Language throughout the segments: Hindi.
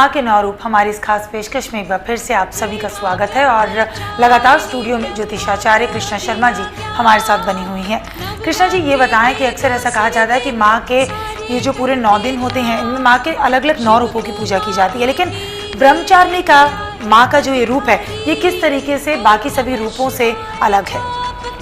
माँ के 9 रूप हमारी इस खास पेशकश में एक बार फिर से आप सभी का स्वागत है। और लगातार स्टूडियो में ज्योतिषाचार्य कृष्णा शर्मा जी हमारे साथ बनी हुई हैं। कृष्णा जी, ये बताएं कि अक्सर ऐसा कहा जाता है कि माँ के ये जो पूरे 9 दिन होते हैं, इनमें माँ के अलग अलग 9 रूपों की पूजा की जाती है, लेकिन ब्रह्मचारिणी का माँ का जो ये रूप है, ये किस तरीके से बाकी सभी रूपों से अलग है?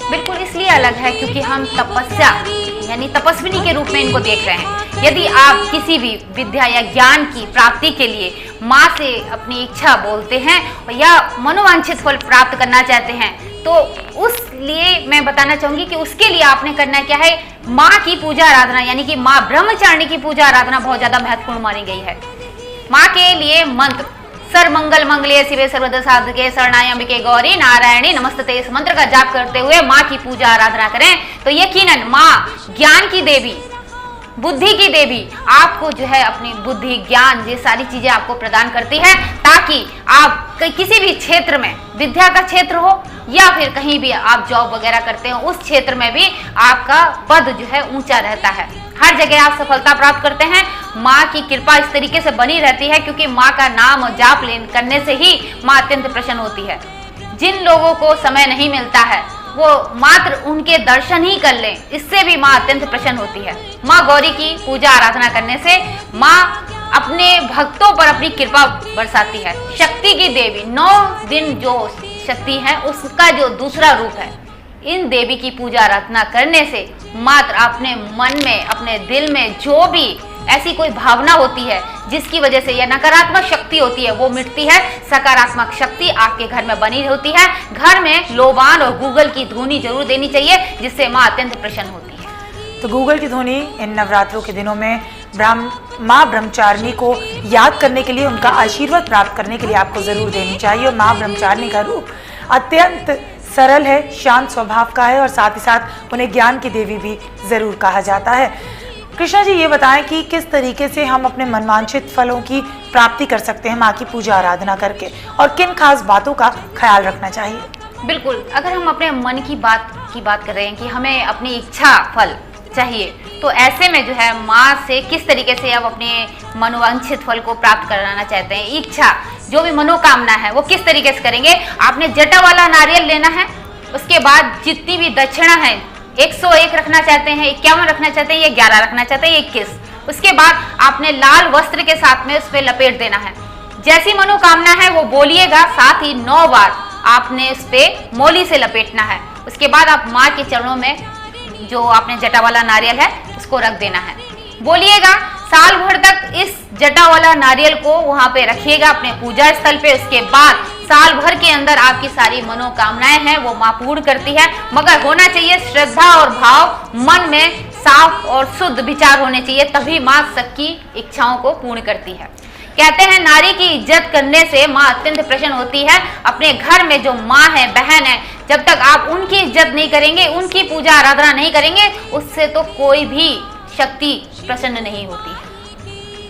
बिल्कुल इसलिए अलग है क्योंकि हम तपस्या यानी तपस्विनी के रूप में इनको देख रहे हैं। यदि आप किसी भी विद्या या ज्ञान की प्राप्ति के लिए माँ से अपनी इच्छा बोलते हैं या मनोवांछित फल प्राप्त करना चाहते हैं, तो उस लिए मैं बताना चाहूंगी कि उसके लिए आपने करना क्या है, माँ की पूजा आराधना यानी कि माँ ब्रह्मचारिणी की पूजा आराधना बहुत ज्यादा महत्वपूर्ण मानी गई है। माँ के लिए मंत्र सर्वमंगल मंगले शिवे सर्वदा साधके शरणाय अंबिके गौरी नारायणी नमस्ते, इस मंत्र का जाप करते हुए माँ की पूजा आराधना करें तो यकीनन माँ ज्ञान की देवी, बुद्धि की देवी आपको जो है अपनी बुद्धि ज्ञान ये सारी चीजें आपको प्रदान करती है, ताकि आप किसी भी क्षेत्र में, विद्या का क्षेत्र हो या फिर कहीं भी आप जॉब वगैरह करते हो, उस क्षेत्र में भी आपका पद जो है ऊंचा रहता है। हर जगह आप सफलता प्राप्त करते हैं। माँ की कृपा इस तरीके से बनी रहती है क्योंकि माँ का नाम जाप करने से ही माँ अत्यंत प्रसन्न होती है। जिन लोगों को समय नहीं मिलता है वो मात्र उनके दर्शन ही कर लें, इससे भी माँ अत्यंत प्रसन्न होती है। माँ गौरी की पूजा आराधना करने से माँ अपने भक्तों पर अपनी कृपा बरसाती है। शक्ति की देवी, 9 दिन जो शक्ति है उसका जो दूसरा रूप है, इन देवी की पूजा आराधना करने से मात्र अपने मन में, अपने दिल में जो भी ऐसी कोई भावना होती है जिसकी वजह से यह नकारात्मक शक्ति होती है वो मिटती है, सकारात्मक शक्ति आपके घर में बनी होती है। घर में लोबान और गूगल की ध्वनि जरूर देनी चाहिए जिससे माँ अत्यंत प्रसन्न होती है। तो गूगल की ध्वनि इन नवरात्रों के दिनों में माँ ब्रह्मचारिणी को याद करने के लिए, उनका आशीर्वाद प्राप्त करने के लिए आपको जरूर देनी चाहिए। और माँ ब्रह्मचारिणी का रूप अत्यंत सरल है, शांत स्वभाव का है और साथ ही साथ उन्हें ज्ञान की देवी भी जरूर कहा जाता है। कृष्णा जी, ये बताएं कि किस तरीके से हम अपने मनवांछित फलों की प्राप्ति कर सकते हैं माँ की पूजा आराधना करके, और किन खास बातों का ख्याल रखना चाहिए? बिल्कुल, अगर हम अपने मन की बात कर रहे हैं कि हमें अपनी इच्छा फल चाहिए, तो ऐसे में जो है माँ से किस तरीके से आप अपने मनोवांछित फल को प्राप्त कराना चाहते हैं, इच्छा जो भी मनोकामना है वो किस तरीके से करेंगे। आपने जटा वाला नारियल लेना है, उसके बाद जितनी भी दक्षिणा है 101 रखना चाहते हैं, 51 रखना चाहते हैं, या 11 रखना चाहते हैं, 21, उसके बाद आपने लाल वस्त्र के साथ में उस पर लपेट देना है। जैसी मनोकामना है वो बोलिएगा, साथ ही 9 बार आपने उस पे मोली से लपेटना है। उसके बाद आप माँ के चरणों में जो आपने जटा वाला नारियल है उसको रख देना है। बोलिएगा, साल भर तक इस जटा वाला नारियल को वहां पे रखिएगा अपने पूजा स्थल पे। उसके बाद साल भर के अंदर आपकी सारी मनोकामनाएं हैं वो माँ पूर्ण करती है, मगर होना चाहिए श्रद्धा और भाव, मन में साफ और शुद्ध विचार होने चाहिए, तभी माँ सबकी इच्छाओं को पूर्ण करती है। कहते हैं नारी की इज्जत करने से माँ अत्यंत प्रसन्न होती है। अपने घर में जो माँ है, बहन है, जब तक आप उनकी इज्जत नहीं करेंगे, उनकी पूजा आराधना नहीं करेंगे, उससे तो कोई भी शक्ति प्रसन्न नहीं होती।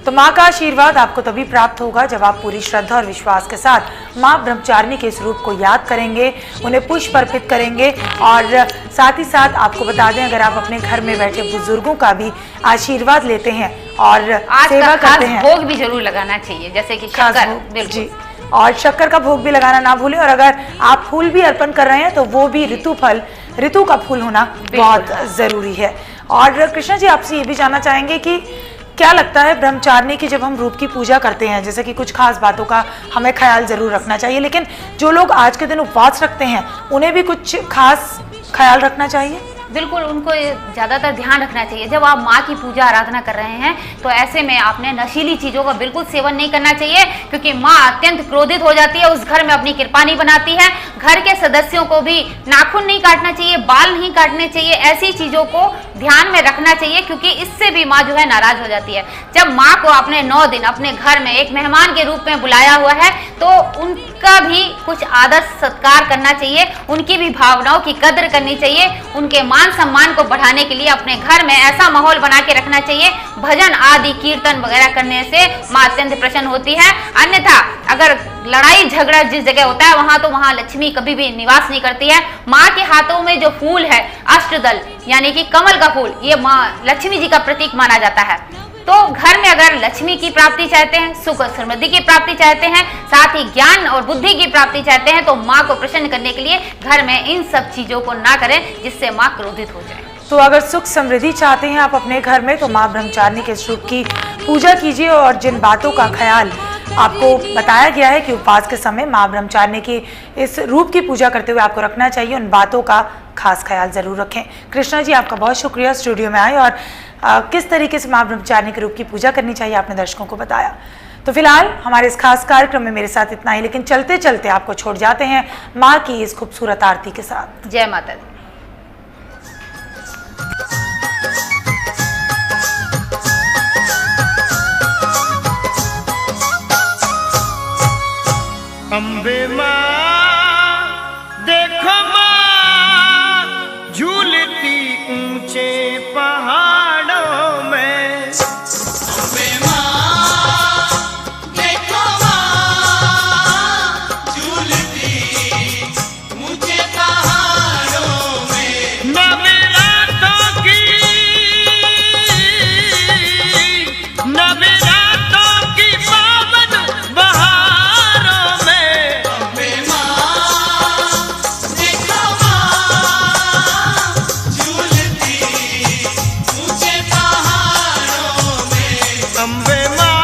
तो माँ का आशीर्वाद आपको तभी प्राप्त होगा जब आप पूरी श्रद्धा और विश्वास के साथ माँ ब्रह्मचारिणी के इस रूप को याद करेंगे, उन्हें पुष्प अर्पित करेंगे। और साथ ही साथ आपको बता दें, अगर आप अपने घर में बैठे बुजुर्गों का भी आशीर्वाद लेते हैं और सेवा करते हैं, भोग भी जरूर लगाना चाहिए, जैसे कि शक्कर जी, और शक्कर का भोग भी लगाना ना भूलें। और अगर आप फूल भी अर्पण कर रहे हैं तो वो भी ऋतु का फूल होना बहुत जरूरी है। और कृष्णा जी, आपसे ये भी जानना चाहेंगे कि क्या लगता है ब्रह्मचारिणी की जब हम रूप की पूजा करते हैं, जैसे कि कुछ खास बातों का हमें ख्याल जरूर रखना चाहिए, लेकिन जो लोग आज के दिन उपवास रखते हैं उन्हें भी कुछ खास ख्याल रखना चाहिए? बिल्कुल, उनको ज़्यादातर ध्यान रखना चाहिए। जब आप माँ की पूजा आराधना कर रहे हैं तो ऐसे में आपने नशीली चीज़ों का बिल्कुल सेवन नहीं करना चाहिए, क्योंकि माँ अत्यंत क्रोधित हो जाती है, उस घर में अपनी कृपा नहीं बनाती है। घर के सदस्यों को भी नाखून नहीं काटना चाहिए, बाल नहीं काटने चाहिए, ऐसी चीज़ों को ध्यान में रखना चाहिए, क्योंकि इससे भी माँ जो है नाराज हो जाती है। जब माँ को आपने 9 दिन अपने घर में एक मेहमान के रूप में बुलाया हुआ है तो उनका भी कुछ आदर सत्कार करना चाहिए, उनकी भी भावनाओं की कद्र करनी चाहिए। उनके मान सम्मान को बढ़ाने के लिए अपने घर में ऐसा माहौल बना के रखना चाहिए, भजन आदि कीर्तन वगैरह करने से माँ अत्यंत प्रसन्न होती है। अन्यथा अगर लड़ाई झगड़ा जिस जगह होता है वहां लक्ष्मी कभी भी निवास नहीं करती है। माँ के हाथों में जो फूल है अष्टदल यानी कि कमल का फूल, ये माँ लक्ष्मी जी का प्रतीक माना जाता है। तो तो घर में अगर लक्ष्मी की प्राप्ति चाहते हैं, सुख और समृद्धि की प्राप्ति चाहते हैं, साथ ही ज्ञान और बुद्धि की प्राप्ति चाहते हैं, तो माँ को प्रसन्न करने के लिए घर में इन सब चीजों को ना करें जिससे माँ क्रोधित हो जाए। तो अगर सुख समृद्धि चाहते हैं आप अपने घर में, तो माँ ब्रह्मचारिणी के स्वरूप की पूजा कीजिए। और जिन बातों का ख्याल आपको बताया गया है कि उपवास के समय माँ ब्रह्मचारिणी की इस रूप की पूजा करते हुए आपको रखना चाहिए, उन बातों का खास ख्याल जरूर रखें। कृष्णा जी, आपका बहुत शुक्रिया स्टूडियो में आए और किस तरीके से माँ ब्रह्मचारिणी के रूप की पूजा करनी चाहिए आपने दर्शकों को बताया। तो फिलहाल हमारे इस खास कार्यक्रम में मेरे साथ इतना ही, लेकिन चलते चलते आपको छोड़ जाते हैं माँ की इस खूबसूरत आरती के साथ। जय माता दी। अम्बे माँ देखो माँ झूलती ऊंचे पहाड़ों में। अम्बे माँ देखो माँ झूलती ऊंचे पहाड़ों में। नवरात्रों की पावन बहारों में। अम्बे माँ देखो माँ झूलती ऊंचे पहाड़ों में। अम्बे माँ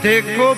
देखो